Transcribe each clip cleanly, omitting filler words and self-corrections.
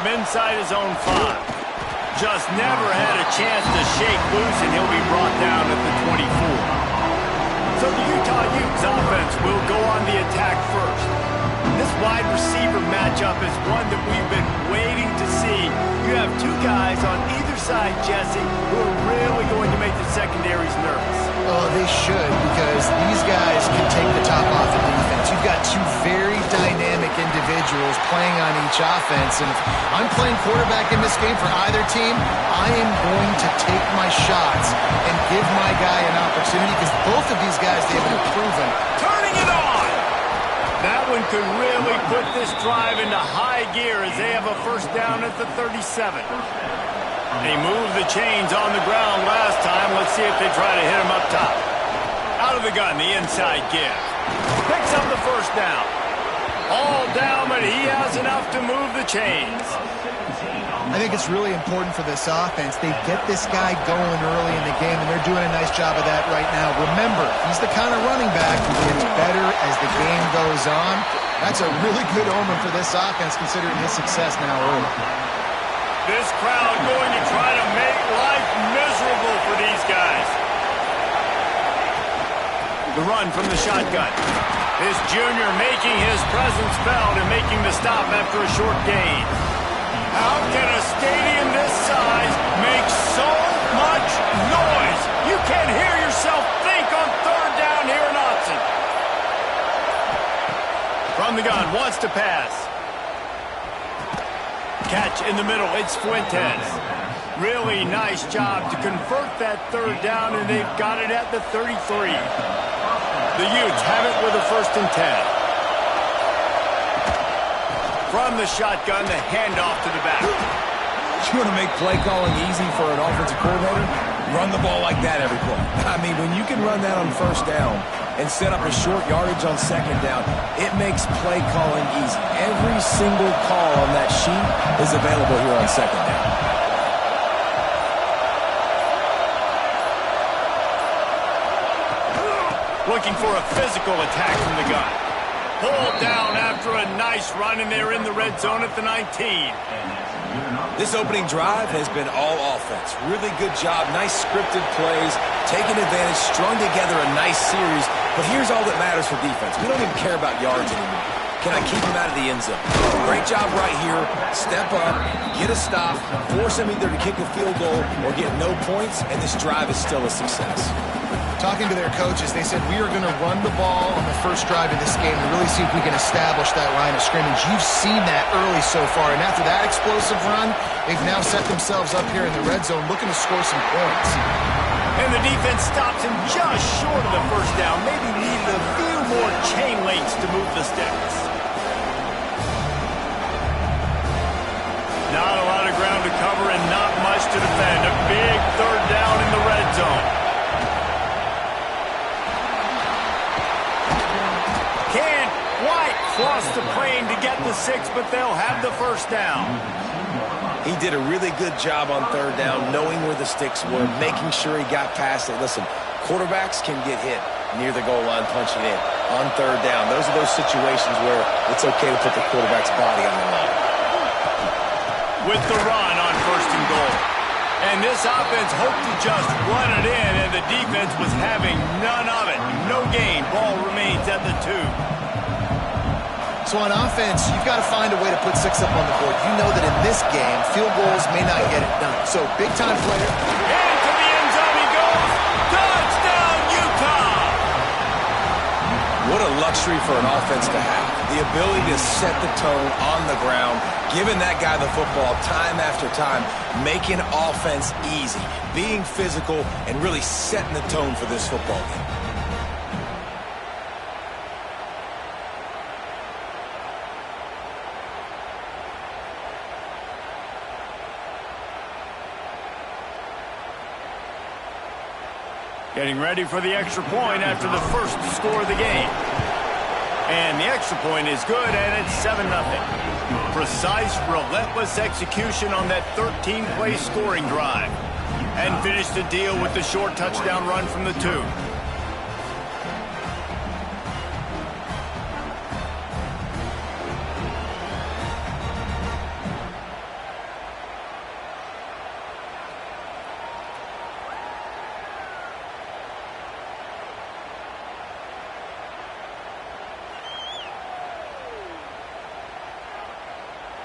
from inside his own 5. Just never had a chance to shake loose, and he'll be brought down at the 24. So the Utah Utes offense will go on the attack first. This wide receiver matchup is one that we've been waiting to see. You have two guys on either side, Jesse, who are really going to make the secondaries nervous. Oh, they should, because these guys can take the top off the defense. You've got two very dynamic individuals playing on each offense, and if I'm playing quarterback in this game for either team, I am going to take my shots and give my guy an opportunity, because both of these guys, they've been proven. Turning it on! That one could really put this drive into high gear as they have a first down at the 37. They moved the chains on the ground last time. Let's see if they try to hit him up top. Out of the gun, the inside give. Picks up the first down. All down, but he has enough to move the chains. I think it's really important for this offense. They get this guy going early in the game, and they're doing a nice job of that right now. Remember, he's the kind of running back who gets better as the game goes on. That's a really good omen for this offense, considering his success now early. This crowd going to try to make life miserable for these guys. The run from the shotgun. This junior making his presence felt and making the stop after a short gain. How can a stadium this size make so much noise? You can't hear yourself think on third down here in Autzen. From the gun, wants to pass. Catch in the middle, it's Fuentes. Really nice job to convert that third down, and they've got it at the 33. The Utes have it with a 1st and 10. From the shotgun, the handoff to the back. You want to make play calling easy for an offensive coordinator? Run the ball like that every play. I mean, when you can run that on first down and set up a short yardage on second down, it makes play calling easy. Every single call on that sheet is available here on second down. Looking for a physical attack from the gun. Pulled down after a nice run, and they're in the red zone at the 19. This opening drive has been all offense. Really good job, nice scripted plays, taking advantage, strung together a nice series. But here's all that matters for defense. We don't even care about yards anymore. Can I keep him out of the end zone? Great job right here. Step up, get a stop, force him either to kick a field goal or get no points, and this drive is still a success. Talking to their coaches, they said, we are going to run the ball on the first drive of this game and really see if we can establish that line of scrimmage. You've seen that early so far, and after that explosive run, they've now set themselves up here in the red zone looking to score some points. And the defense stops him just short of the first down. Maybe needed a few more chain links to move the sticks. Not a lot of ground to cover and not much to defend. A big third down in the red zone. Cross the plane to get the 6, but they'll have the first down. He did a really good job on third down, knowing where the sticks were, making sure he got past it. Listen, quarterbacks can get hit near the goal line punching in on third down. Those are those situations where it's okay to put the quarterback's body on the line. With the run on 1st and goal. And this offense hoped to just run it in, and the defense was having none of it. No gain. Ball remains at the 2. So on offense, you've got to find a way to put 6 up on the board. You know that in this game, field goals may not get it done. So big-time player. Into the end zone he goes. Touchdown, Utah! What a luxury for an offense to have. The ability to set the tone on the ground, giving that guy the football time after time, making offense easy, being physical, and really setting the tone for this football game. Getting ready for the extra point after the first score of the game. And the extra point is good, and it's 7-0. Precise, relentless execution on that 13-play scoring drive. And finished the deal with the short touchdown run from the 2.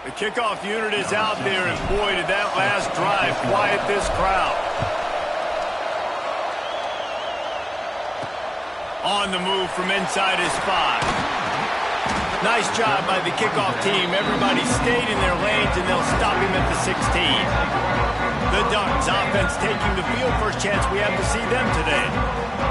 The kickoff unit is out there, and boy, did that last drive quiet this crowd. On the move from inside his 5. Nice job by the kickoff team. Everybody stayed in their lanes, and they'll stop him at the 16. The Ducks offense taking the field. First chance we have to see them today.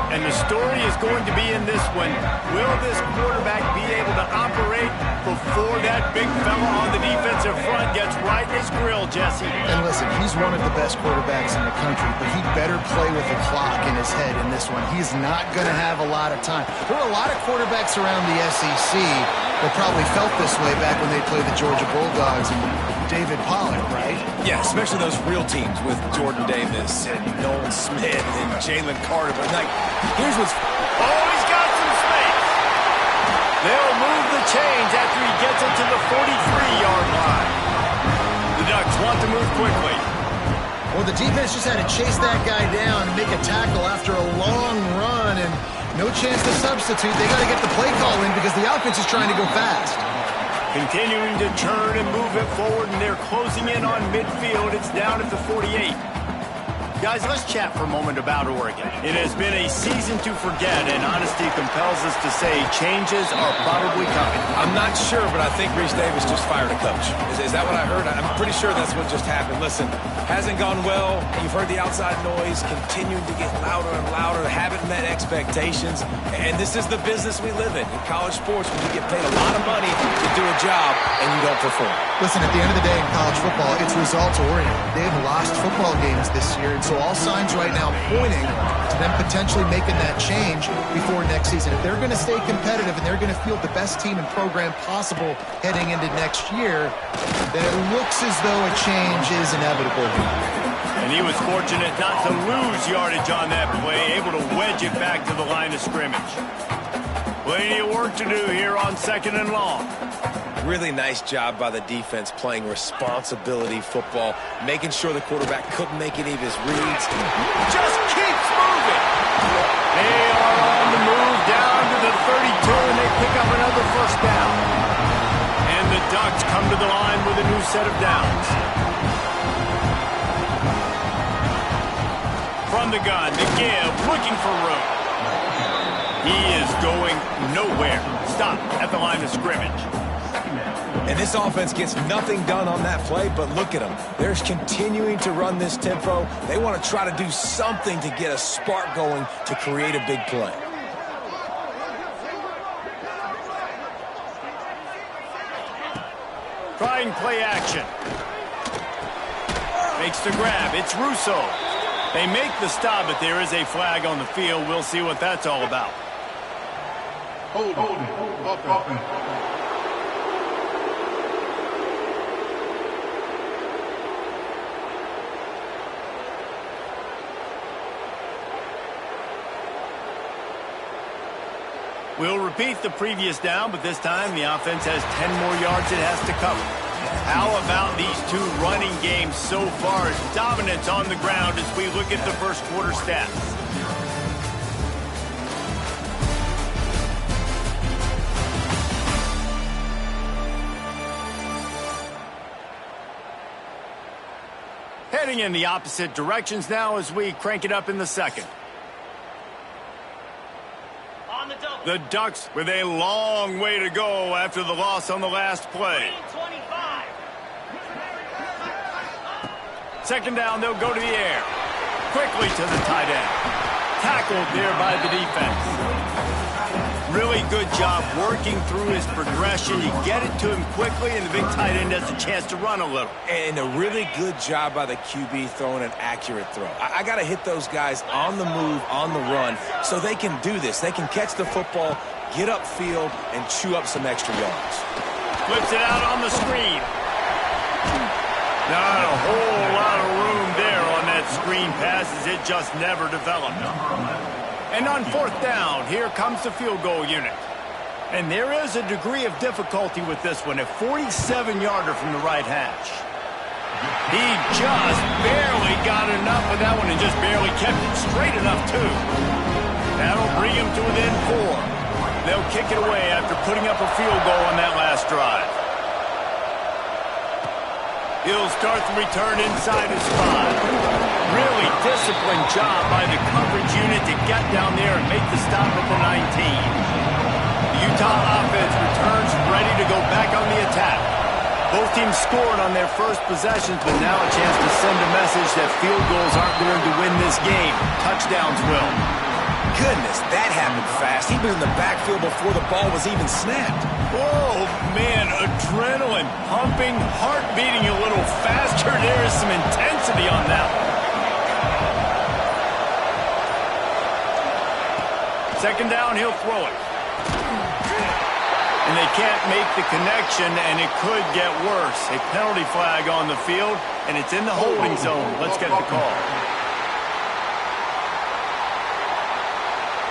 And the story is going to be in this one. Will this quarterback be able to operate before that big fella on the defensive front gets right in his grill, Jesse? And listen, he's one of the best quarterbacks in the country, but he better play with the clock in his head in this one. He's not going to have a lot of time. There are a lot of quarterbacks around the SEC that probably felt this way back when they played the Georgia Bulldogs and David Pollack, right? Yeah, especially those real teams with Jordan Davis and Nolan Smith and Jalen Carter. But, like, here's what's... Oh, he's got some space. They'll move the chains after he gets it to the 43-yard line. The Ducks want to move quickly. Well, the defense just had to chase that guy down and make a tackle after a long run, and no chance to substitute. They got to get the play call in because the offense is trying to go fast. Continuing to turn and move it forward, and they're closing in on midfield. It's down at the 48. Guys, let's chat for a moment about Oregon. It has been a season to forget, and honesty compels us to say changes are probably coming. I'm not sure, but I think Reese Davis just fired a coach. Is that what I heard? I'm pretty sure that's what just happened. Listen, hasn't gone well. You've heard the outside noise continuing to get louder and louder. Haven't met expectations. And this is the business we live in college sports, when you get paid a lot of money to do a job and you don't perform. Listen, at the end of the day in college football, it's results oriented. They've lost football games this year, and so all signs right now pointing to them potentially making that change before next season. If they're going to stay competitive and they're going to field the best team and program possible heading into next year, then it looks as though a change is inevitable. And he was fortunate not to lose yardage on that play, able to wedge it back to the line of scrimmage. Plenty of work to do here on 2nd and long. Really nice job by the defense playing responsibility football, making sure the quarterback couldn't make any of his reads. Just keeps moving. They are on the move down to the 32, and they pick up another first down. And the Ducks come to the line with a new set of downs. From the gun, McGill looking for room. He is going nowhere. Stop at the line of scrimmage. And this offense gets nothing done on that play, but look at them. They're continuing to run this tempo. They want to try to do something to get a spark going to create a big play. Trying play action. Makes the grab. It's Russo. They make the stop, but there is a flag on the field. We'll see what that's all about. Hold it. We'll repeat the previous down, but this time the offense has 10 more yards it has to cover. How about these two running games so far? Dominance on the ground as we look at the first quarter stats. Heading in the opposite directions now as we crank it up in the second. The Ducks with a long way to go after the loss on the last play. 25. Second down, they'll go to the air. Quickly to the tight end. Tackled there by the defense. Really good job working through his progression. You get it to him quickly, and the big tight end has a chance to run a little. And a really good job by the QB throwing an accurate throw. I got to hit those guys on the move, on the run, so they can do this. They can catch the football, get upfield, and chew up some extra yards. Flips it out on the screen. Not a whole lot of room there on that screen pass as it just never developed. And on fourth down, here comes the field goal unit. And there is a degree of difficulty with this one, a 47-yarder from the right hash. He just barely got enough with that one and just barely kept it straight enough, too. That'll bring him to within 4. They'll kick it away after putting up a field goal on that last drive. He'll start the return inside his 5. Really disciplined job by the coverage unit to get down there and make the stop at the 19. The Utah offense returns ready to go back on the attack. Both teams scored on their first possessions, but now a chance to send a message that field goals aren't going to win this game. Touchdowns will. Goodness, that happened fast. He was in the backfield before the ball was even snapped. Oh, man, adrenaline pumping, heart beating a little faster. There is some intensity on that one. Second down, he'll throw it. And they can't make the connection, and it could get worse. A penalty flag on the field, and it's in the holding zone. Let's get the call.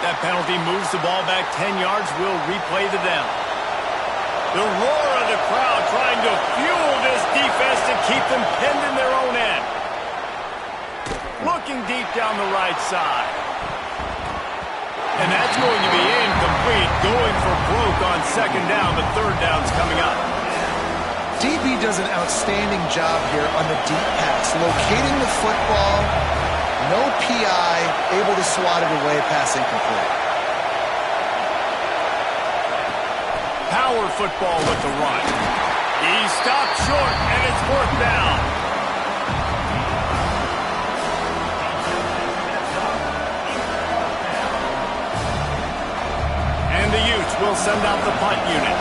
That penalty moves the ball back 10 yards. We'll replay the down. The roar of the crowd trying to fuel this defense to keep them pinned in their own end. Looking deep down the right side. And that's going to be incomplete. Going for broke on second down. The third down's coming up. DB does an outstanding job here on the deep pass. Locating the football, no PI, able to swat it away, pass incomplete. Power football with the run. He stopped short, and it's fourth down. And the Utes will send out the punt unit.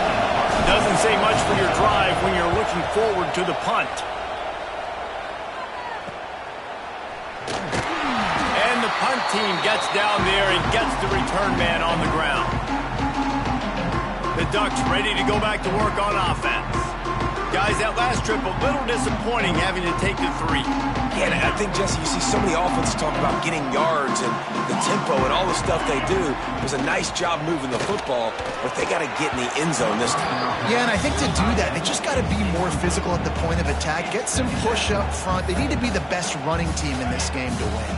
Doesn't say much for your drive when you're looking forward to the punt. And the punt team gets down there and gets the return man on the ground. The Ducks ready to go back to work on offense. Guys, that last trip a little disappointing having to take the 3. Yeah, and I think, Jesse, you see so many offenses talk about getting yards and the tempo and all the stuff they do. It was a nice job moving the football, but they got to get in the end zone this time. Yeah, and I think to do that, they just got to be more physical at the point of attack, get some push up front. They need to be the best running team in this game to win.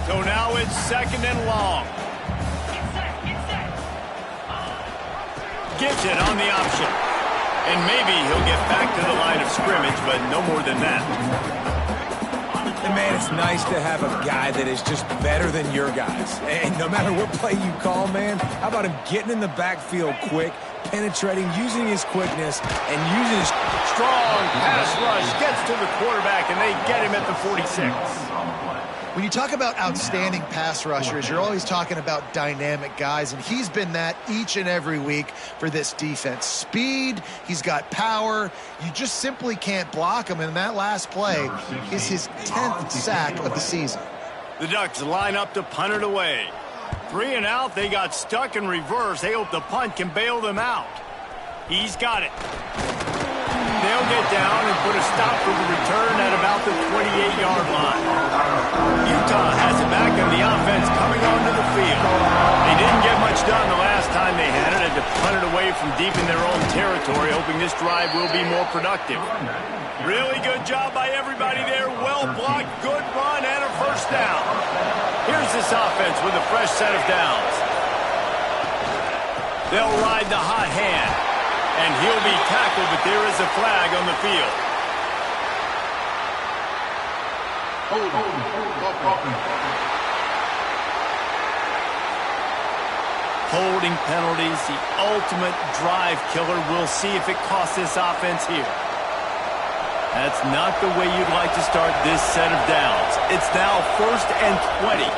So now it's second and long. Gives it on the option. And maybe he'll get back to the line of scrimmage, but no more than that. And, man, it's nice to have a guy that is just better than your guys. And no matter what play you call, man, how about him getting in the backfield quick, penetrating, using his quickness, and using his strong pass rush. Gets to the quarterback, and they get him at the 46. When you talk about outstanding pass rushers, you're always talking about dynamic guys, and he's been that each and every week for this defense. Speed, he's got power. You just simply can't block him, and that last play is his 10th sack of the season. The Ducks line up to punt it away. 3 and out, they got stuck in reverse. They hope the punt can bail them out. He's got it. They'll get down and put a stop for the return at about the 28-yard line. Utah has it back on the offense coming onto the field. They didn't get much done the last time they had it. Had to punt it away from deep in their own territory, hoping this drive will be more productive. Really good job by everybody there. Well blocked, good run, and a first down. Here's this offense with a fresh set of downs. They'll ride the hot hand. And he'll be tackled, but there is a flag on the field. Holding penalties, the ultimate drive killer. We'll see if it costs this offense here. That's not the way you'd like to start this set of downs. It's now 1st and 20.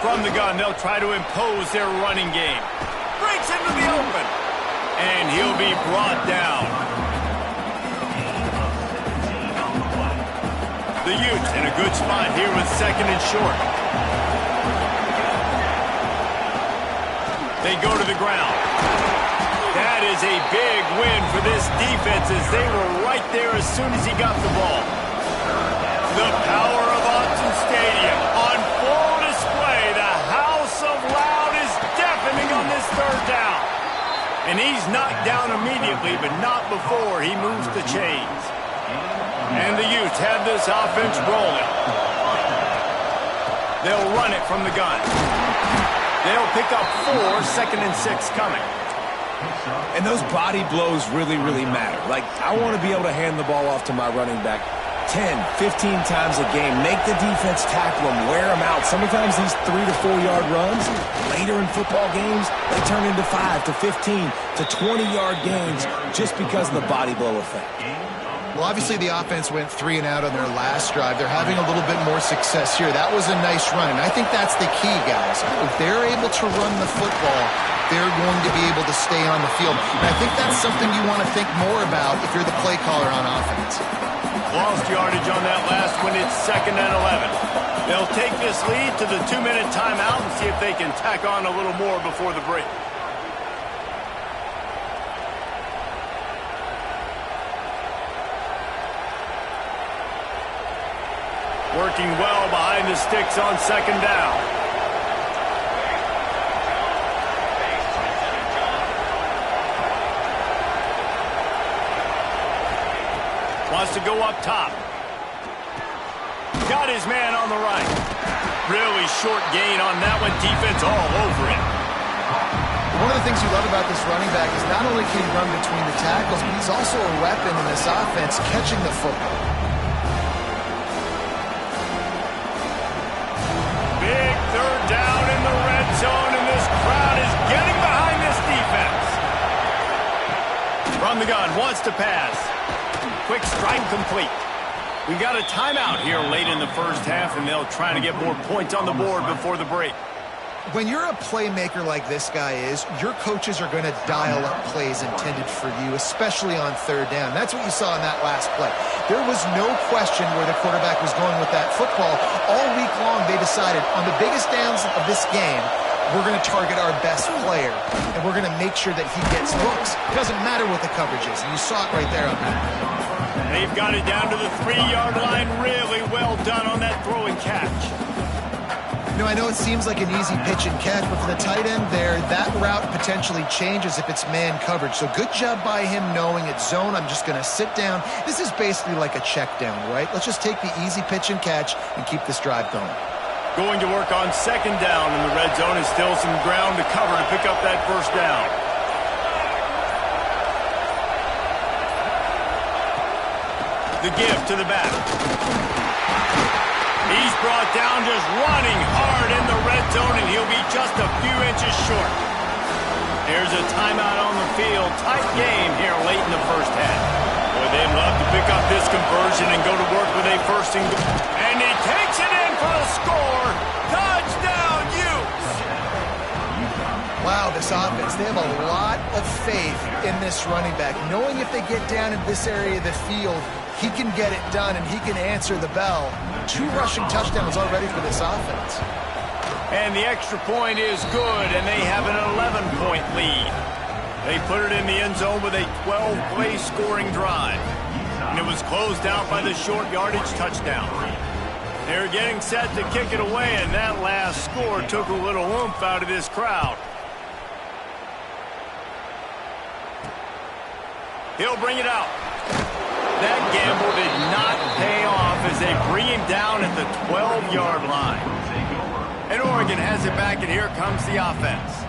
From the gun, they'll try to impose their running game. Breaks into the open. And he'll be brought down. The Utes in a good spot here with second and short. They go to the ground. That is a big win for this defense as they were right there as soon as he got the ball. The power of Autzen Stadium on full display. The house of loud is deafening on this third down. And he's knocked down immediately, but not before he moves the chains. And the Utes have this offense rolling. They'll run it from the gun. They'll pick up 4, 2nd and 6 coming. And those body blows really, really matter. Like, I want to be able to hand the ball off to my running back 10, 15 times a game. Make the defense tackle them, wear them out. Sometimes these 3 to 4 yard runs, later in football games, they turn into 5 to 15 to 20 yard gains just because of the body blow effect. Well, obviously the offense went 3 and out on their last drive. They're having a little bit more success here. That was a nice run, and I think that's the key, guys. If they're able to run the football, they're going to be able to stay on the field. And I think that's something you want to think more about if you're the play caller on offense. Lost yardage on that last one. It's 2nd and 11. They'll take this lead to the 2-minute timeout and see if they can tack on a little more before the break. Working well behind the sticks on 2nd down. Wants to go up top. Got his man on the right. Really short gain on that one. Defense all over it. One of the things you love about this running back is not only can he run between the tackles, but he's also a weapon in this offense catching the football. Big 3rd down in the red zone, and this crowd is getting behind this defense. From the gun, wants to pass. Quick strike complete. We've got a timeout here late in the first half, and they'll try to get more points on the board before the break. When you're a playmaker like this guy is, your coaches are going to dial up plays intended for you, especially on 3rd down. That's what you saw in that last play. There was no question where the quarterback was going with that football. All week long, they decided on the biggest downs of this game, we're going to target our best player, and we're going to make sure that he gets looks. It doesn't matter what the coverage is, and you saw it right there on that. They've got it down to the 3-yard line. Really well done on that throw and catch. You know, I know it seems like an easy pitch and catch, but for the tight end there, that route potentially changes if it's man coverage. So good job by him knowing it's zone. I'm just going to sit down. This is basically like a check down, right? Let's just take the easy pitch and catch and keep this drive going. Going to work on 2nd down in the red zone. Is still some ground to cover to pick up that 1st down. The give to the back. He's brought down just running hard in the red zone, and he'll be just a few inches short. There's a timeout on the field. Tight game here late in the first half. Boy, they'd love to pick up this conversion and go to work with a 1st and goal. And he takes it in for the score. Touchdown, Utes! Wow, this offense, they have a lot of faith in this running back, knowing if they get down in this area of the field, he can get it done and he can answer the bell. 2 rushing touchdowns already for this offense. And the extra point is good, and they have an 11-point lead. They put it in the end zone with a 12-play scoring drive. And it was closed out by the short yardage touchdown. They're getting set to kick it away, and that last score took a little oomph out of this crowd. He'll bring it out. That gamble did not pay off as they bring him down at the 12-yard line. And Oregon has it back, and here comes the offense.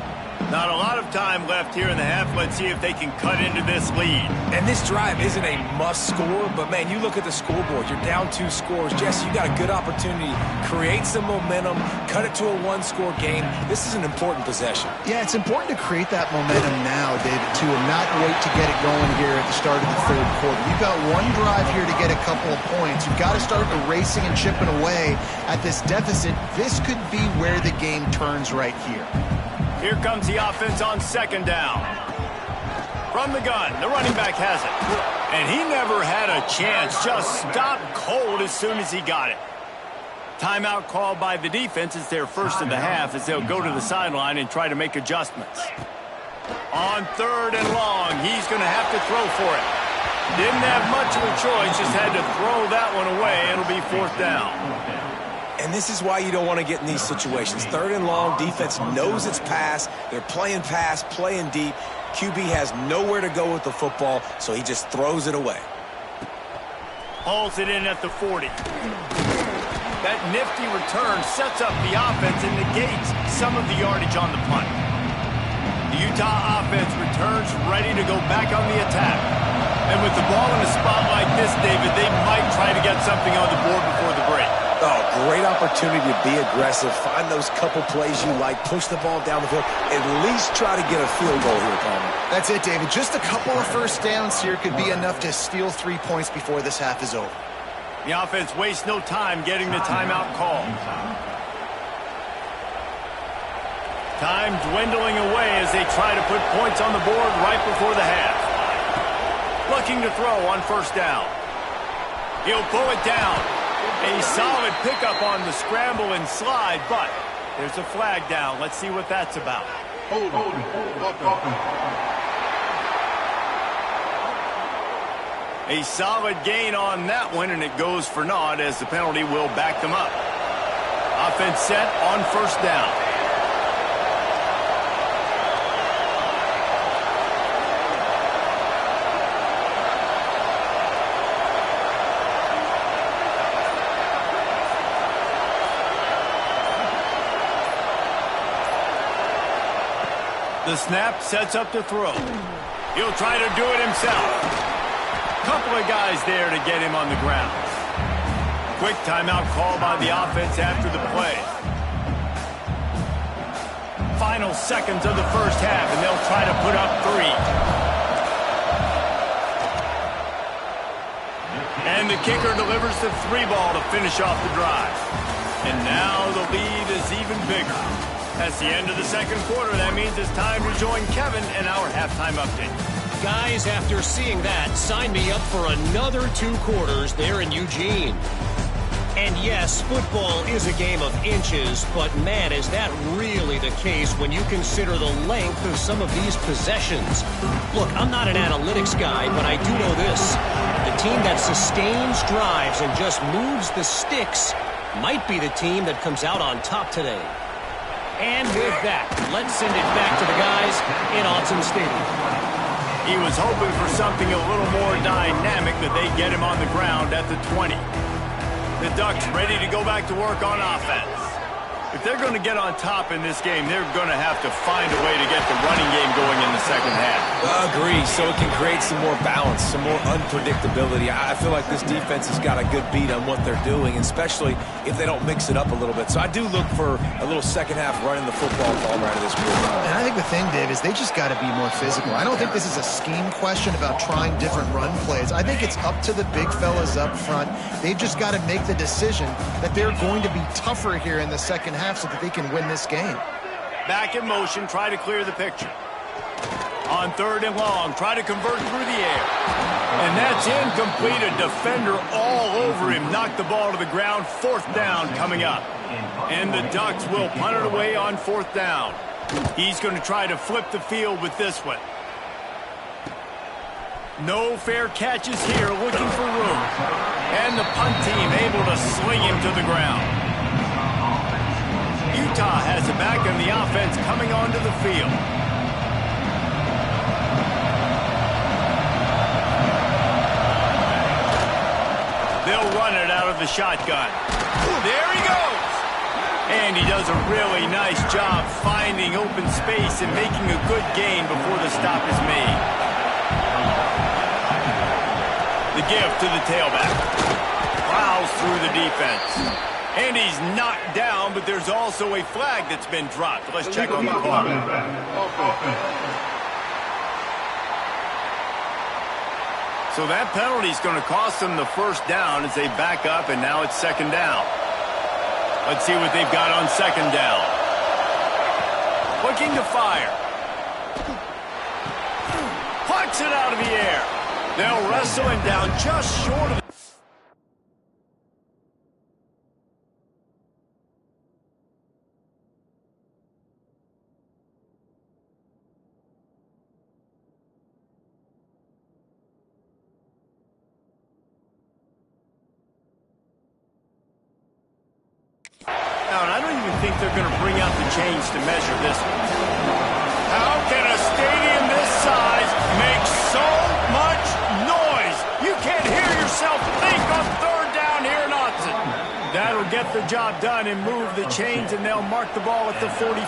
Not a lot of time left here in the half. Let's see if they can cut into this lead. And this drive isn't a must score, but man, you look at the scoreboard, you're down 2 scores. Jesse, you got a good opportunity. Create some momentum, cut it to a 1-score game. This is an important possession. Yeah, it's important to create that momentum now, David, too, and not wait to get it going here at the start of the 3rd quarter. You've got 1 drive here to get a couple of points. You've got to start erasing and chipping away at this deficit. This could be where the game turns right here. Here comes the offense on 2nd down. From the gun, the running back has it. And he never had a chance. Just stopped cold as soon as he got it. Timeout called by the defense. It's their 1st of the half as they'll go to the sideline and try to make adjustments. On 3rd and long, he's going to have to throw for it. Didn't have much of a choice, just had to throw that one away. It'll be 4th down. And this is why you don't want to get in these situations. 3rd and long, defense knows it's pass. They're playing pass, playing deep. QB has nowhere to go with the football, so he just throws it away. Hauls it in at the 40. That nifty return sets up the offense and negates some of the yardage on the punt. The Utah offense returns ready to go back on the attack. And with the ball in a spot like this, David, they might try to get something on the board before the break. Oh, great opportunity to be aggressive. Find those couple plays you like. Push the ball down the field. At least try to get a field goal here, Palmer. That's it, David. Just a couple of first downs here could be enough to steal 3 points before this half is over. The offense wastes no time getting the timeout called. Time dwindling away as they try to put points on the board right before the half. Looking to throw on first down. He'll pull it down. A solid pickup on the scramble and slide, but there's a flag down. Let's see what that's about. Hold offense. A solid gain on that one, and it goes for naught as the penalty will back them up. Offense set on first down. The snap sets up the throw. He'll try to do it himself. Couple of guys there to get him on the ground. Quick timeout call by the offense after the play. Final seconds of the first half, and they'll try to put up 3. And the kicker delivers the 3 ball to finish off the drive. And now the lead is even bigger. That's the end of the second quarter. That means it's time to join Kevin in our halftime update. Guys, after seeing that, sign me up for another 2 quarters there in Eugene. And yes, football is a game of inches, but man, is that really the case when you consider the length of some of these possessions. Look, I'm not an analytics guy, but I do know this. The team that sustains drives and just moves the sticks might be the team that comes out on top today. And with that, let's send it back to the guys in Autzen Stadium. He was hoping for something a little more dynamic, that they get him on the ground at the 20. The Ducks ready to go back to work on offense. If they're going to get on top in this game, they're going to have to find a way to get the running game going in the second half. Agree, so it can create some more balance, some more unpredictability. I feel like this defense has got a good beat on what they're doing, especially if they don't mix it up a little bit. So I do look for a little second half running the football ball right of this group. And I think the thing, Dave, is they just got to be more physical. I don't think this is a scheme question about trying different run plays. I think it's up to the big fellas up front. They've just got to make the decision that they're going to be tougher here in the second half so that they can win this game. Back in motion, try to clear the picture. On 3rd and long, try to convert through the air. And that's incomplete. A defender all over him. Knocked the ball to the ground. 4th down coming up. And the Ducks will punt it away on 4th down. He's going to try to flip the field with this one. No fair catches here, looking for room. And the punt team able to sling him to the ground. Utah has it back, and the offense coming onto the field. They'll run it out of the shotgun. There he goes! And he does a really nice job finding open space and making a good gain before the stop is made. The give to the tailback. Plows through the defense. And he's knocked down, but there's also a flag that's been dropped. Let's check on the call. So that penalty is going to cost them the first down as they back up, and now it's 2nd down. Let's see what they've got on 2nd down. Looking to fire. Plucks it out of the air. They'll wrestle him down just short of the... And I don't even think they're going to bring out the chains to measure this one. How can a stadium this size make so much noise? You can't hear yourself think on 3rd down here in Autzen. That'll get the job done and move the chains, and they'll mark the ball at the 45.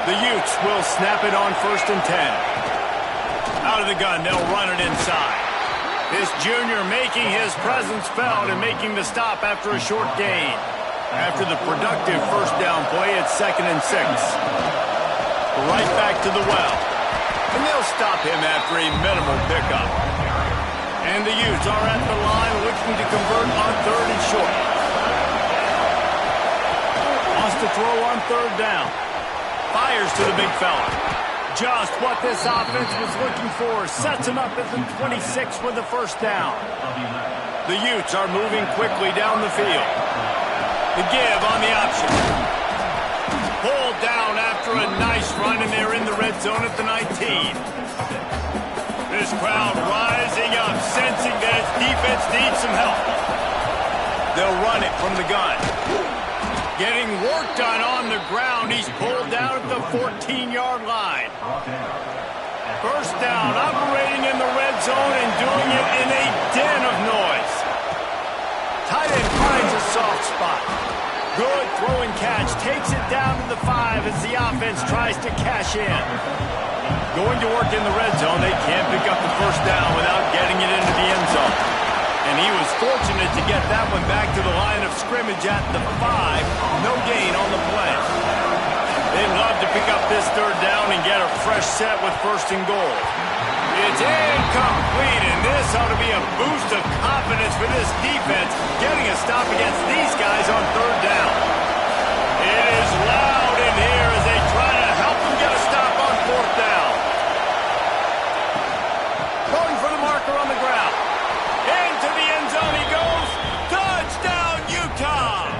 The Utes will snap it on 1st and 10. Out of the gun, they'll run it inside. This junior making his presence felt and making the stop after a short gain. After the productive first down play, it's 2nd and 6. Right back to the well. And they'll stop him after a minimal pickup. And the Utes are at the line looking to convert on 3rd and short. Wants to throw on 3rd down. Fires to the big fella. Just what this offense was looking for. Sets him up at the 26 with the first down. The Utes are moving quickly down the field. The give on the option. Pulled down after a nice run, and they're in the red zone at the 19. This crowd rising up, sensing that its defense needs some help. They'll run it from the gun. Getting work done on the ground. He's pulled down at the 14-yard line. First down, operating in the red zone and doing it in a den of noise. Tight end finds a soft spot. Good throw and catch. Takes it down to the 5 as the offense tries to cash in. Going to work in the red zone. They can't pick up the first down without getting it into the end zone. And he was fortunate to get that one back to the line of scrimmage at the 5. No gain on the play. They'd love to pick up this 3rd down and get a fresh set with 1st and goal. It's incomplete, and this ought to be a boost of confidence for this defense, getting a stop against these guys on 3rd down. It is loud in here as they try to help them get a stop on 4th down. Going for the marker on the ground. Into the end zone he goes. Touchdown, Utah!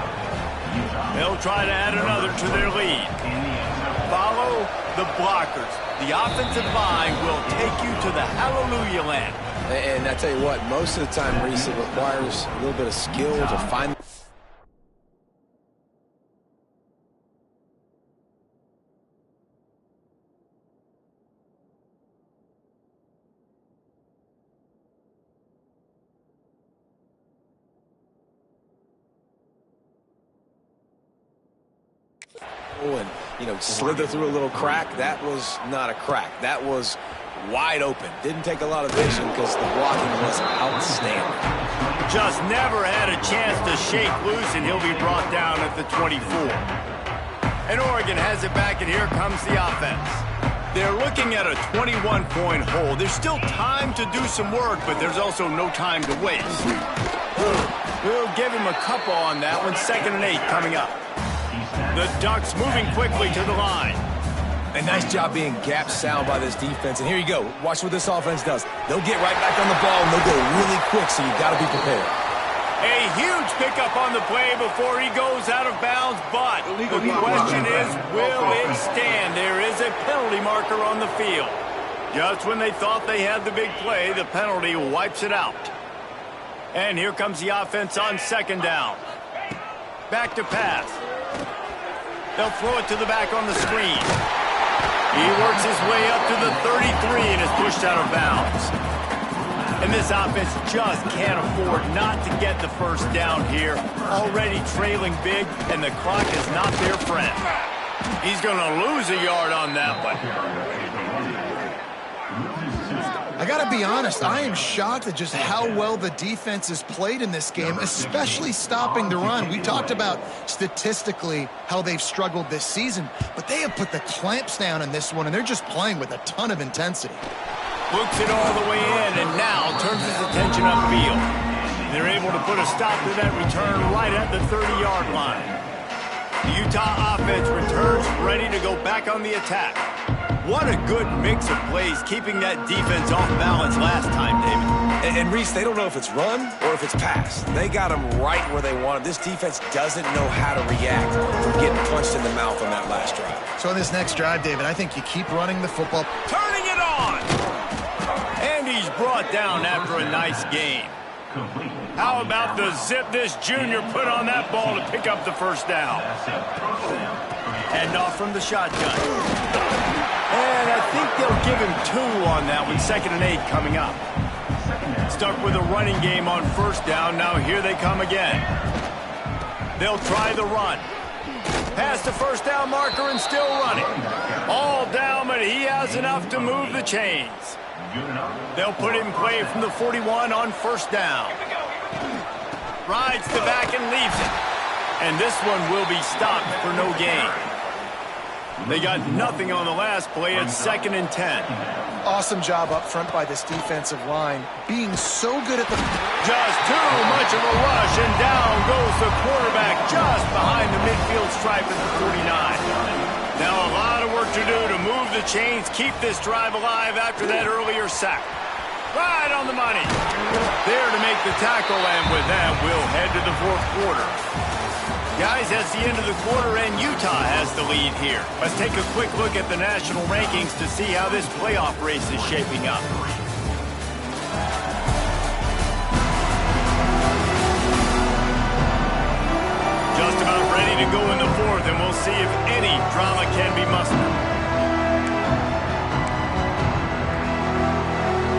They'll try to add another to their lead. Follow the blockers. The offensive line will take you to the hallelujah land. And I tell you what, most of the time, Reese, it requires a little bit of skill to find. And, you know, slither through a little crack. That was not a crack. That was wide open. Didn't take a lot of vision because the blocking was outstanding. Just never had a chance to shake loose, and he'll be brought down at the 24. And Oregon has it back, and here comes the offense. They're looking at a 21-point hole. There's still time to do some work, but there's also no time to waste. We'll give him a couple on that one. 2nd and 8 coming up. The Ducks moving quickly to the line. A nice job being gap sound by this defense. And here you go. Watch what this offense does. They'll get right back on the ball, and they'll go really quick, so you've got to be prepared. A huge pickup on the play before he goes out of bounds, but the question is, will it stand? There is a penalty marker on the field. Just when they thought they had the big play, the penalty wipes it out. And here comes the offense on 2nd down. Back to pass. They'll throw it to the back on the screen. He works his way up to the 33 and is pushed out of bounds. And this offense just can't afford not to get the first down here. Already trailing big, and the clock is not their friend. He's going to lose a yard on that one. I got to be honest, I am shocked at just how well the defense has played in this game, especially stopping the run. We talked about statistically how they've struggled this season, but they have put the clamps down in this one, and they're just playing with a ton of intensity. Books it all the way in, and now turns his attention upfield. They're able to put a stop to that return right at the 30-yard line. The Utah offense returns ready to go back on the attack. What a good mix of plays, keeping that defense off balance last time, David. And Reese, they don't know if it's run or if it's pass. They got them right where they want them. This defense doesn't know how to react from getting punched in the mouth on that last drive. So on this next drive, David, I think you keep running the football. Turning it on! And he's brought down after a nice game. How about the zip this junior put on that ball to pick up the first down? Hand off from the shotgun. And I think they'll give him 2 on that one. 2nd and 8 coming up. Stuck with a running game on first down. Now here they come again. They'll try the run. Past the first down marker and still running. All down, but he has enough to move the chains. They'll put it in play from the 41 on first down. Rides the back and leaves it. And this one will be stopped for no gain. They got nothing on the last play. It's 2nd and 10. Awesome job up front by this defensive line. Being so good at the... Just too much of a rush, and down goes the quarterback just behind the midfield stripe at the 49. Now a lot of work to do to move the chains, keep this drive alive after that earlier sack. Right on the money. There to make the tackle, and with that, we'll head to the fourth quarter. Guys, that's the end of the quarter, and Utah has the lead here. Let's take a quick look at the national rankings to see how this playoff race is shaping up. Just about ready to go in the fourth, and we'll see if any drama can be mustered.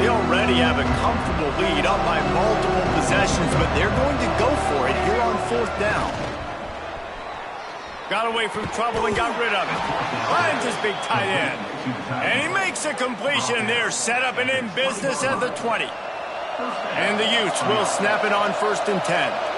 They already have a comfortable lead up by multiple possessions, but they're going to go for it here on fourth down. Got away from trouble and got rid of it. Finds his big tight end. And he makes a completion there, set up and in business at the 20. And the Utes will snap it on 1st and 10.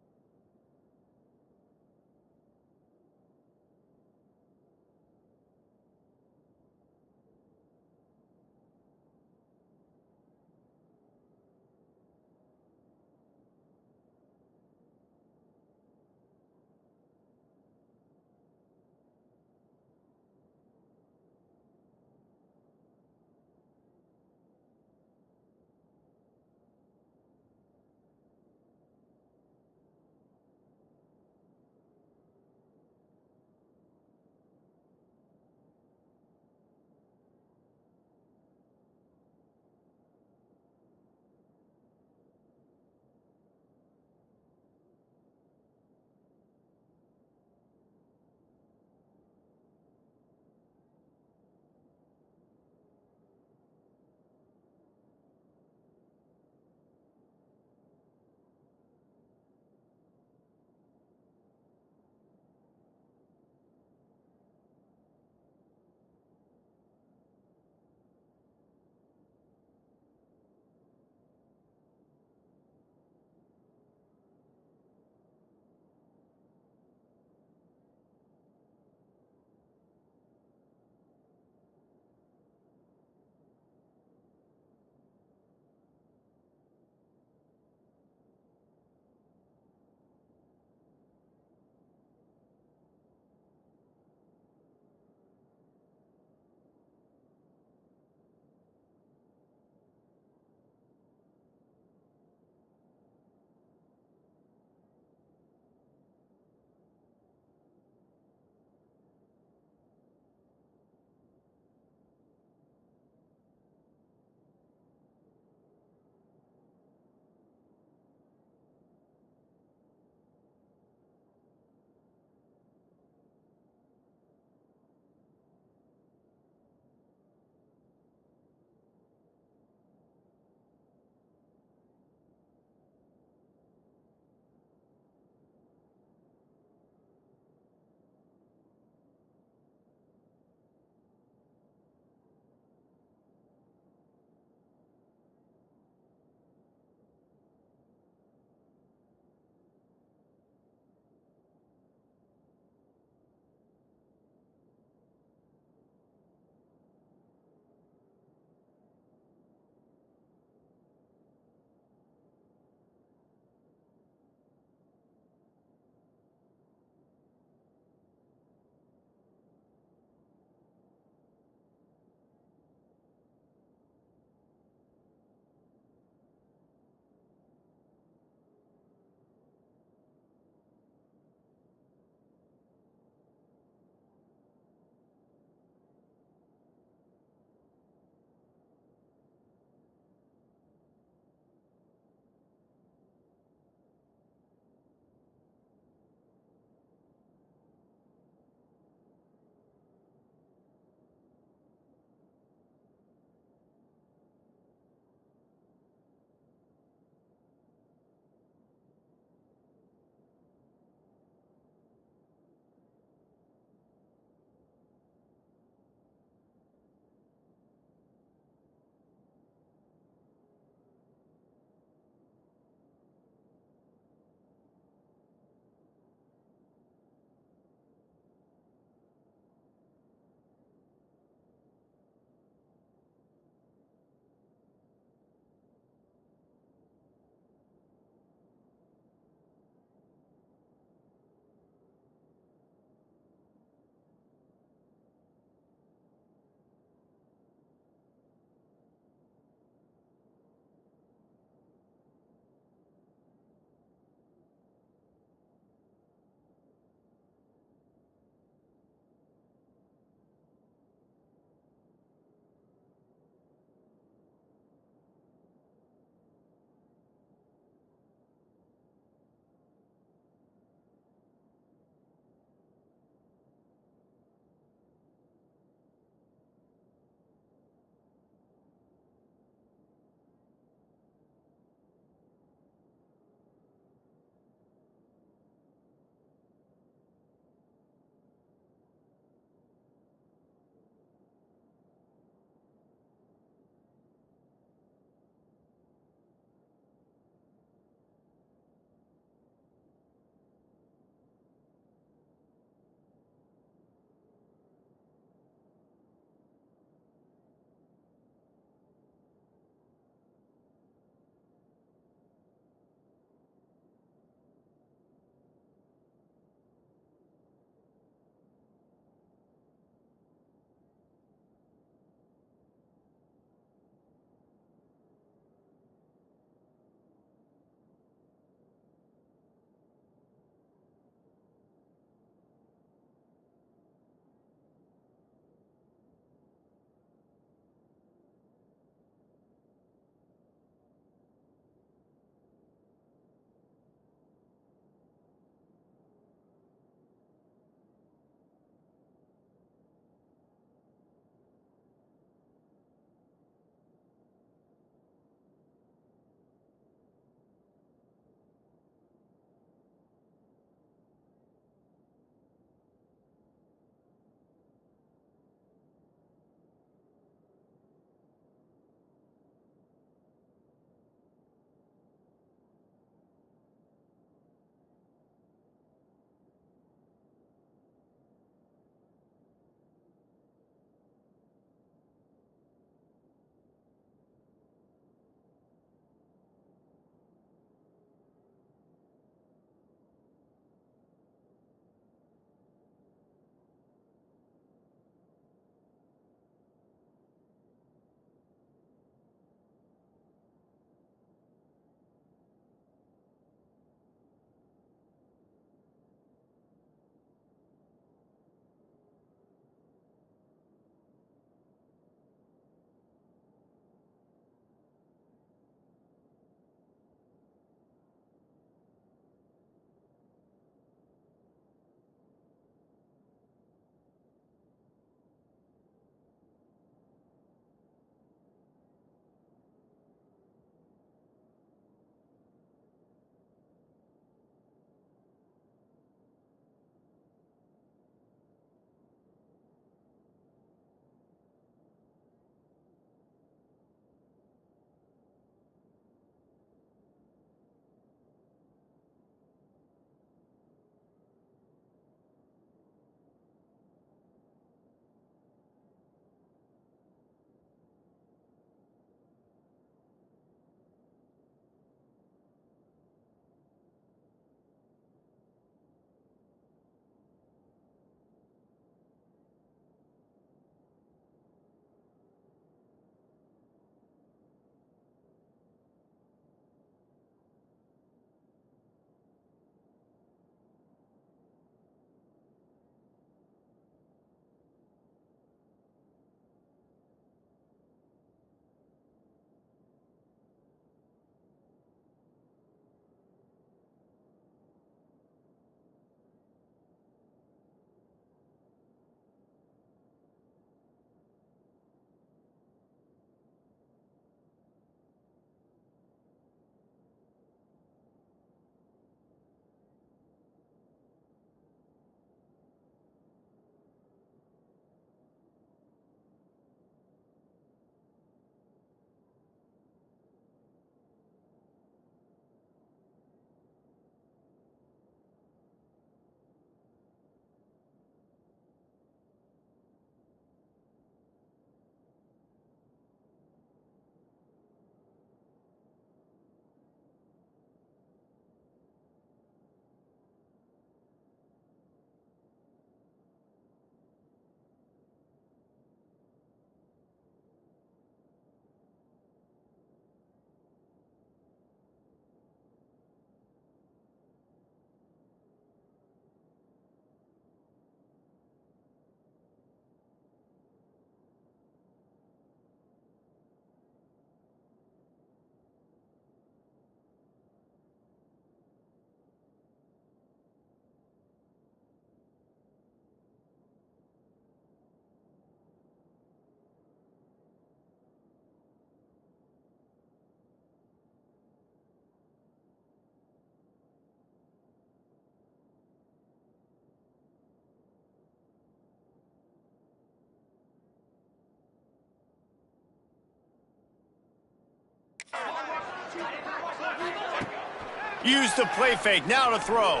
Use the play fake, now to throw.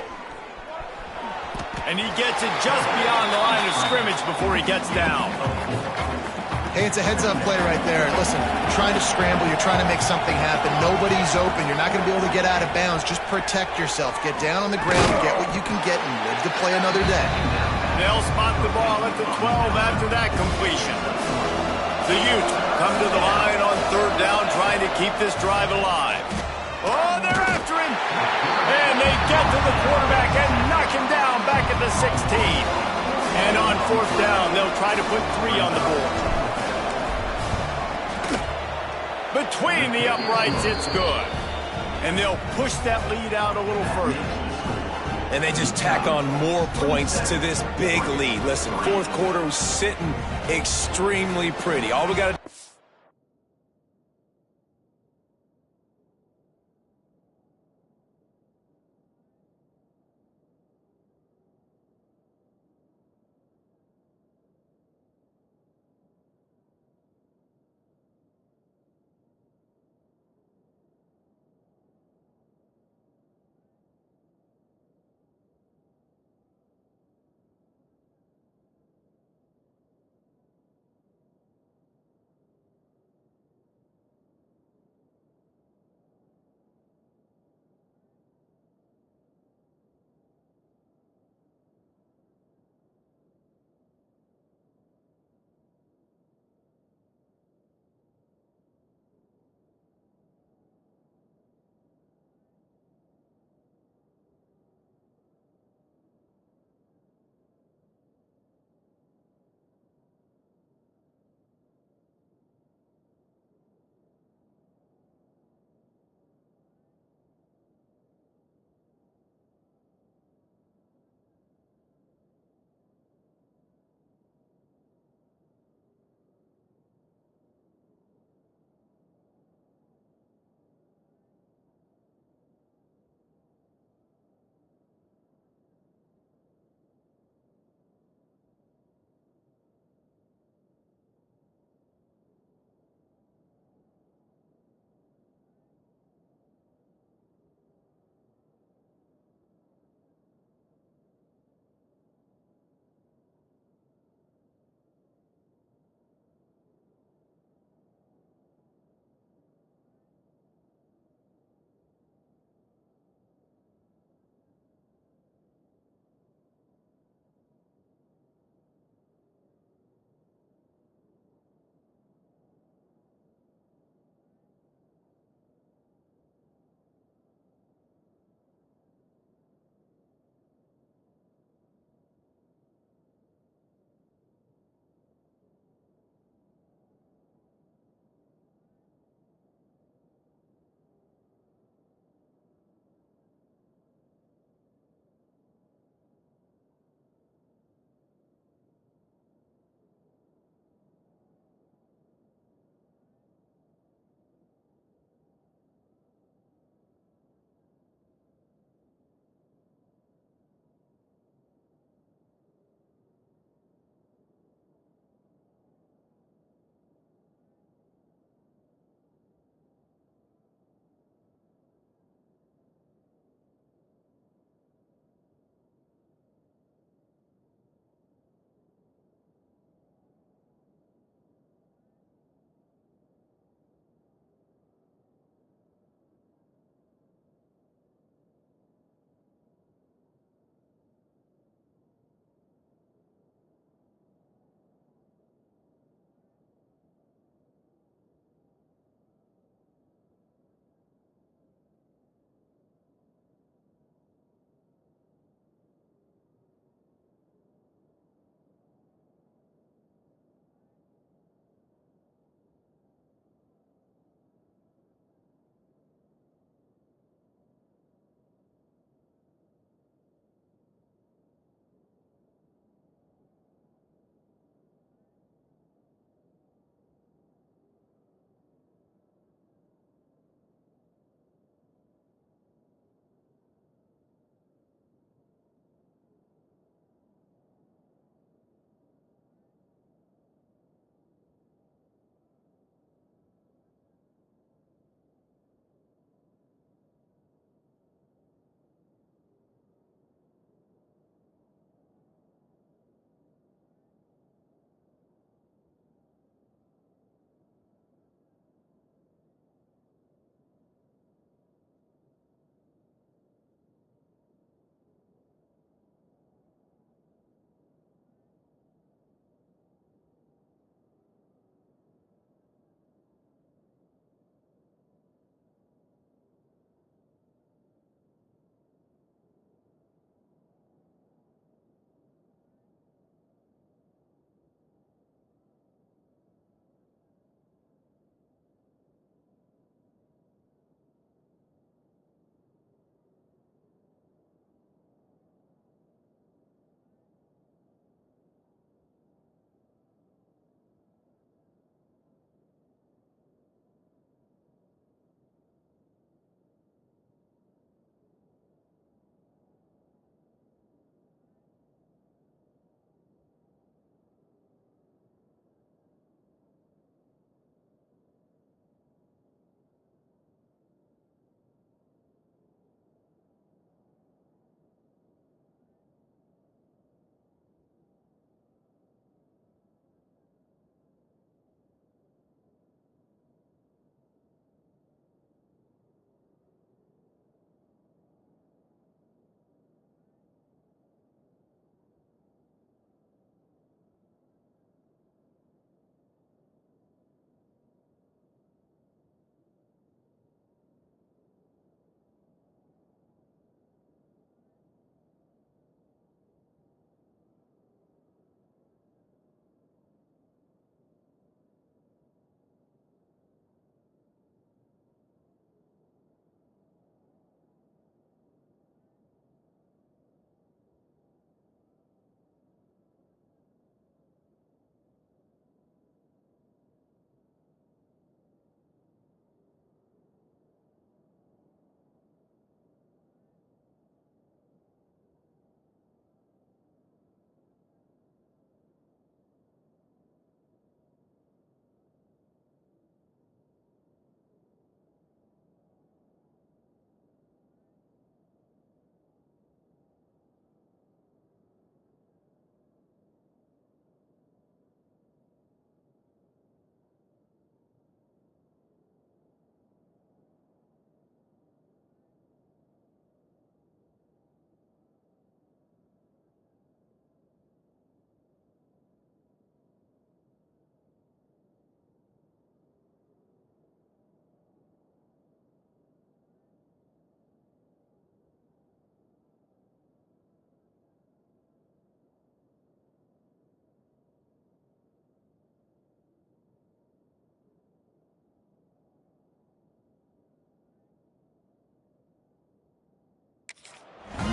And he gets it just beyond the line of scrimmage before he gets down. Hey, it's a heads-up play right there. Listen, you're trying to scramble. You're trying to make something happen. Nobody's open. You're not going to be able to get out of bounds. Just protect yourself. Get down on the ground, get what you can get, and live to play another day. They'll spot the ball at the 12 after that completion. The Utes come to the line on third down, trying to keep this drive alive. Oh, they're after him. And they get to the quarterback and knock him down back at the 16. And on fourth down, they'll try to put 3 on the board. Between the uprights, it's good. And they'll push that lead out a little further. And they just tack on more points to this big lead. Listen, fourth quarter was sitting extremely pretty. All we got to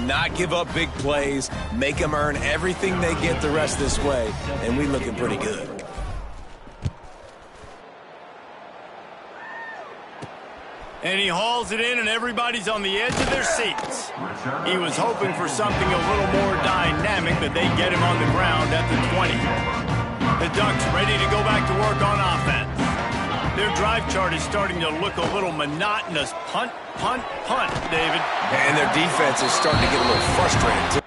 not give up big plays, make them earn everything they get the rest this way, and we looking pretty good. And he hauls it in, and everybody's on the edge of their seats. He was hoping for something a little more dynamic, but they get him on the ground at the 20. The Ducks ready to go back to work on offense. Their drive chart is starting to look a little monotonous. Punt, punt, punt, David. And their defense is starting to get a little frustrated, too.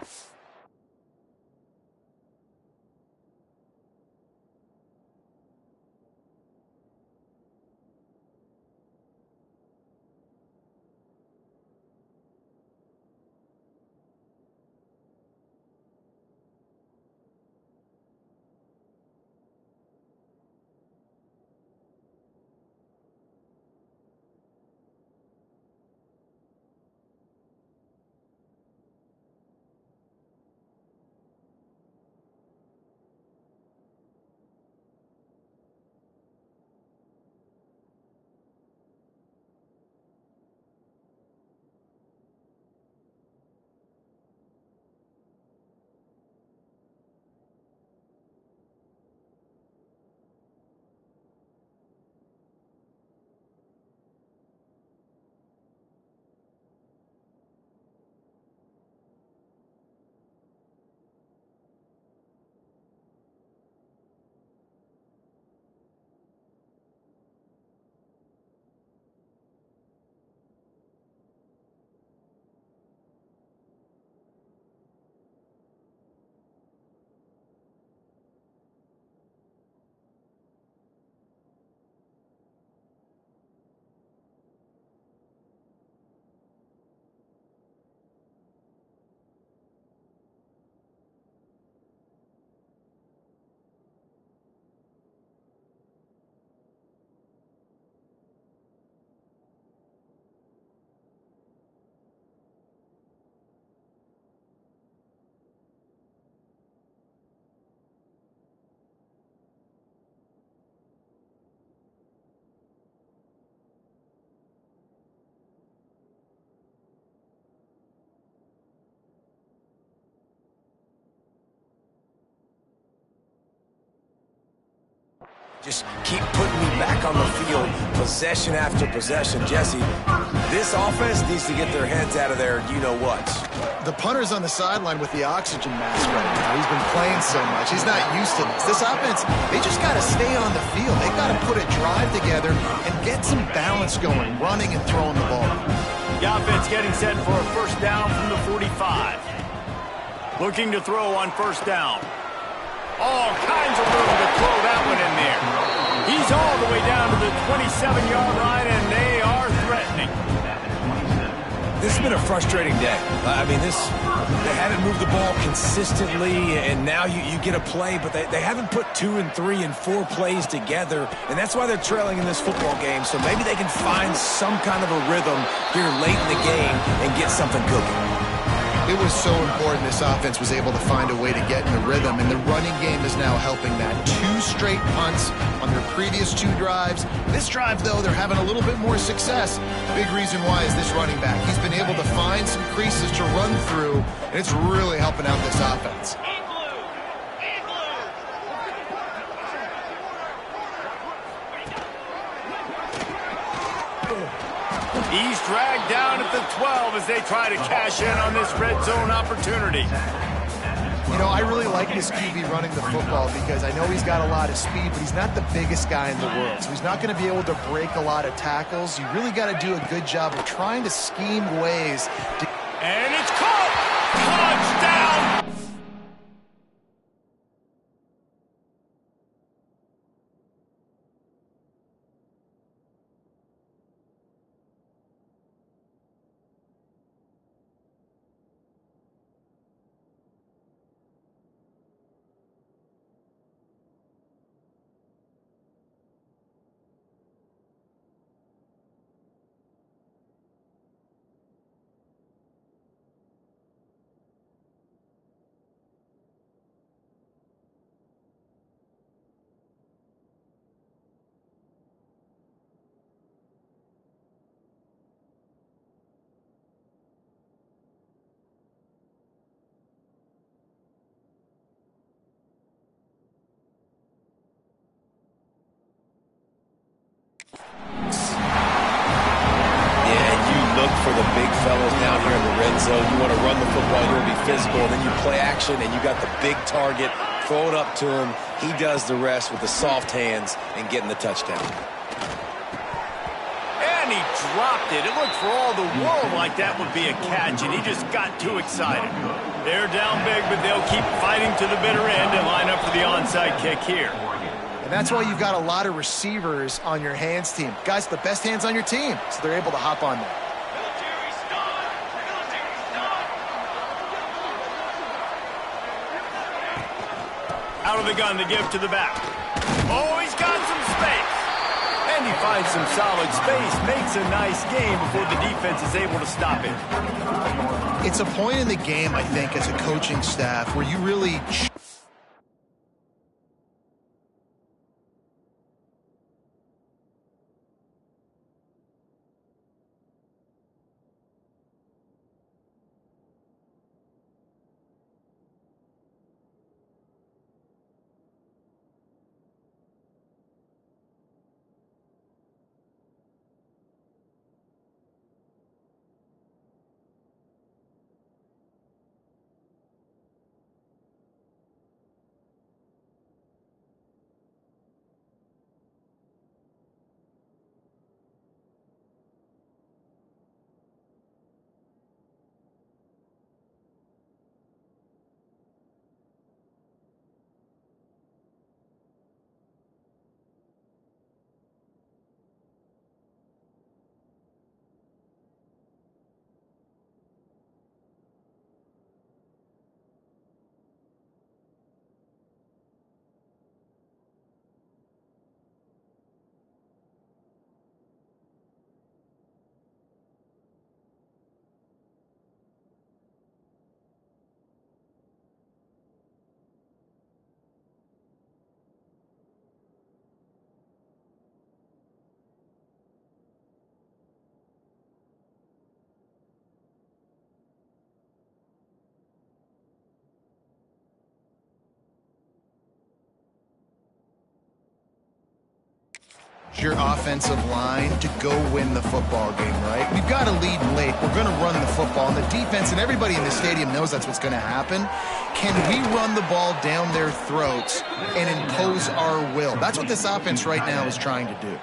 Just keep putting me back on the field, possession after possession. Jesse, this offense needs to get their heads out of there, you-know-what. The punter's on the sideline with the oxygen mask right now. He's been playing so much. He's not used to this. This offense, they just got to stay on the field. They've got to put a drive together and get some balance going, running and throwing the ball. The offense getting set for a first down from the 45. Looking to throw on first down. All kinds of room to throw that one in there. He's all the way down to the 27-yard line, and they are threatening. This has been a frustrating day. I mean, they haven't moved the ball consistently, and now you get a play, but they haven't put 2 and 3 and 4 plays together, and that's why they're trailing in this football game. So maybe they can find some kind of a rhythm here late in the game and get something cooking. It was so important this offense was able to find a way to get in the rhythm, and the running game is now helping that. 2 straight punts on their previous 2 drives. This drive, though, they're having a little bit more success. Big reason why is this running back. He's been able to find some creases to run through, and it's really helping out this offense. He's dragged down at the 12 as they try to cash in on this red zone opportunity. You know, I really like this QB running the football because I know he's got a lot of speed, but he's not the biggest guy in the world. So he's not going to be able to break a lot of tackles. You really got to do a good job of trying to scheme ways to... And it's caught! Touchdown! look for the big fellas down here in the red zone. You want to run the football, you want to be physical, and then you play action, and you got the big target. Throw it up to him. He does the rest with the soft hands and getting the touchdown. And he dropped it. It looked for all the world like that would be a catch, and he just got too excited. They're down big, but they'll keep fighting to the bitter end and line up for the onside kick here. And that's why you've got a lot of receivers on your hands team. Guys, the best hands on your team, so they're able to hop on there. Out of the gun to give to the back. Oh, he's got some space. And he finds some solid space, makes a nice game before the defense is able to stop it. It's a point in the game, I think, as a coaching staff where you really... your offensive line to go win the football game, right? We've got to lead late. We're going to run the football. And the defense and everybody in the stadium knows that's what's going to happen. Can we run the ball down their throats and impose our will? That's what this offense right now is trying to do.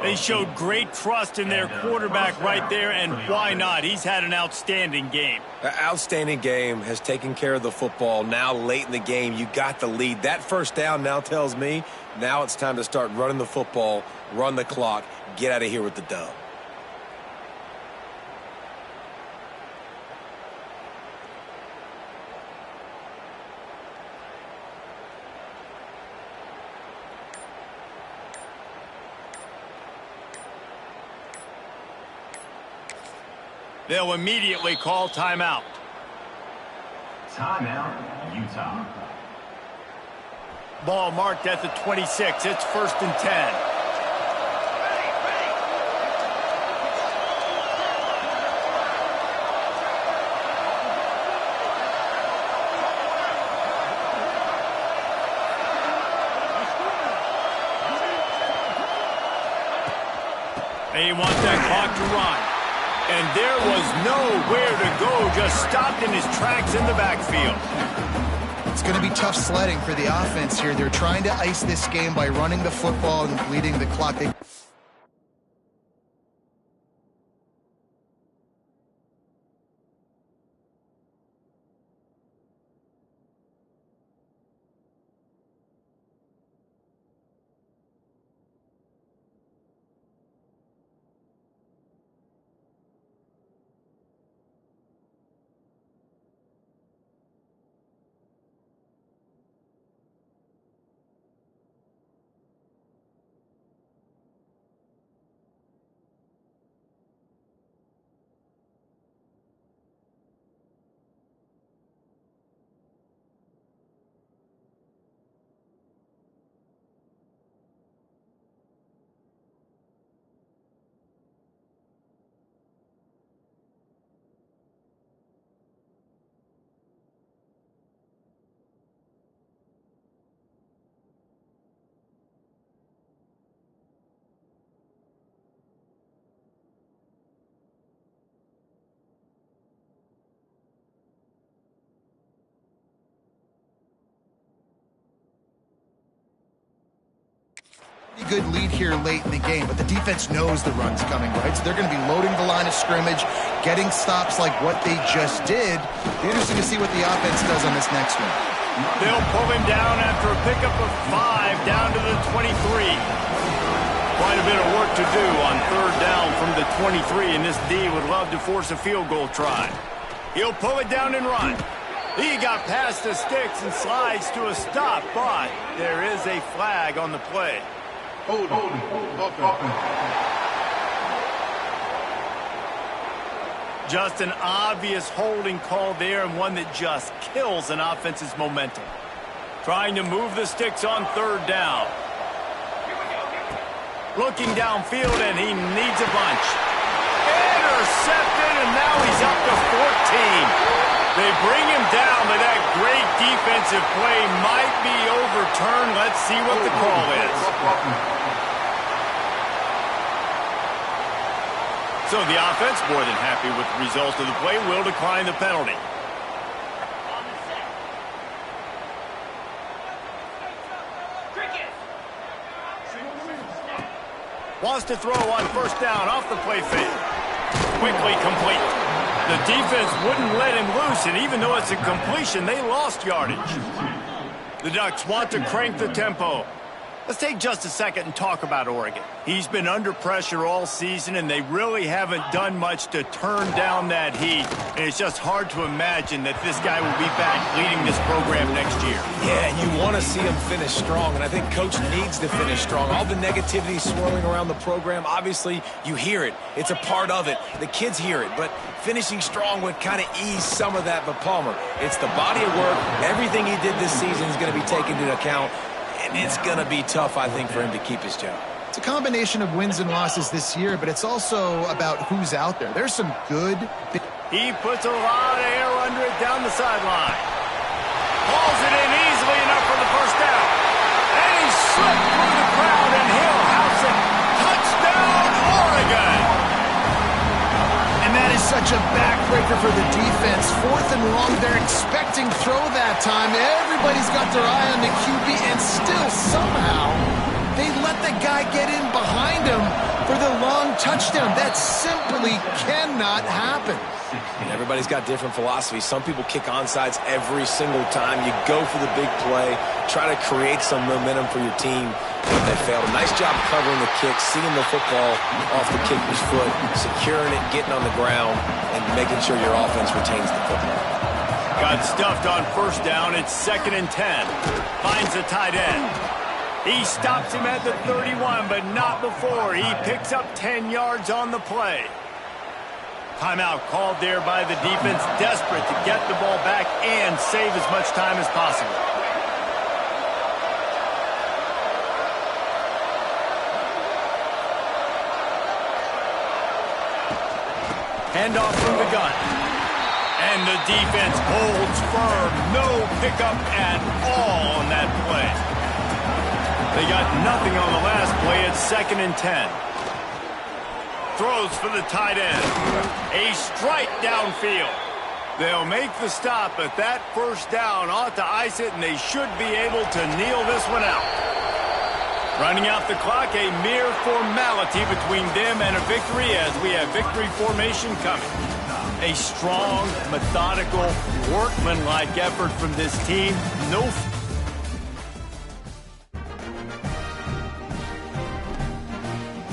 They showed great trust in their quarterback right there, and why not? He's had an outstanding game. An outstanding game, has taken care of the football. Now late in the game, you got the lead. That first down now tells me now it's time to start running the football, run the clock, get out of here with the dub. They'll immediately call timeout. Timeout, Utah. Ball marked at the 26. It's 1st and 10. They want that clock to run. And there was nowhere to go, just stopped in his tracks in the backfield. It's going to be tough sledding for the offense here. They're trying to ice this game by running the football and bleeding the clock. good lead here late in the game, but the defense knows the run's coming, right? So they're going to be loading the line of scrimmage, getting stops like what they just did. Be interesting to see what the offense does on this next one. They'll pull him down after a pickup of 5 down to the 23. Quite a bit of work to do on third down from the 23, and this D would love to force a field goal try. He'll pull it down and run. He got past the sticks and slides to a stop, but there is a flag on the play. Hold on. Just an obvious holding call there, and one that just kills an offense's momentum. Trying to move the sticks on third down. Looking downfield, and he needs a bunch. Intercepted, and now he's up to 14. They bring him down, but that great defensive play might be overturned. Let's see what the call is. So the offense, more than happy with the result of the play, will decline the penalty. Wants to throw on first down off the play fake. Quickly complete. The defense wouldn't let him loose, and even though it's a completion, they lost yardage. The Ducks want to crank the tempo. Let's take just a second and talk about Oregon. He's been under pressure all season, and they really haven't done much to turn down that heat. And it's just hard to imagine that this guy will be back leading this program next year. Yeah, and you want to see him finish strong, and I think Coach needs to finish strong. All the negativity swirling around the program, obviously, you hear it. It's a part of it. The kids hear it, but finishing strong would kind of ease some of that. But Palmer, it's the body of work. Everything he did this season is going to be taken into account. And it's going to be tough, I think, for him to keep his job. It's a combination of wins and losses this year, but it's also about who's out there. There's some good... He puts a lot of air under it down the sideline. Hauls it in easily enough for the first down. And he slipped through the crowd, and he'll house it. Touchdown, Oregon! And that is such a backbreaker for the defense. 4th and long, they're expecting throw that time. Everybody's got their eye on the QB, and still somehow they let the guy get in behind him for the long touchdown. That simply cannot happen. And everybody's got different philosophies. Some people kick onsides every single time. You go for the big play, try to create some momentum for your team. But they failed. Nice job covering the kick, seeing the football off the kicker's foot, securing it, getting on the ground, and making sure your offense retains the football. Got stuffed on first down. It's 2nd and 10. Finds the tight end. He stops him at the 31, but not before. He picks up 10 yards on the play. Timeout called there by the defense, desperate to get the ball back and save as much time as possible. Handoff from the gun. And the defense holds firm. No pickup at all on that play. They got nothing on the last play. It's 2nd and 10. Throws for the tight end. A strike downfield. They'll make the stop, but that first down ought to ice it, and they should be able to kneel this one out. Running out the clock, a mere formality between them and a victory as we have victory formation coming. A strong, methodical, workmanlike effort from this team. No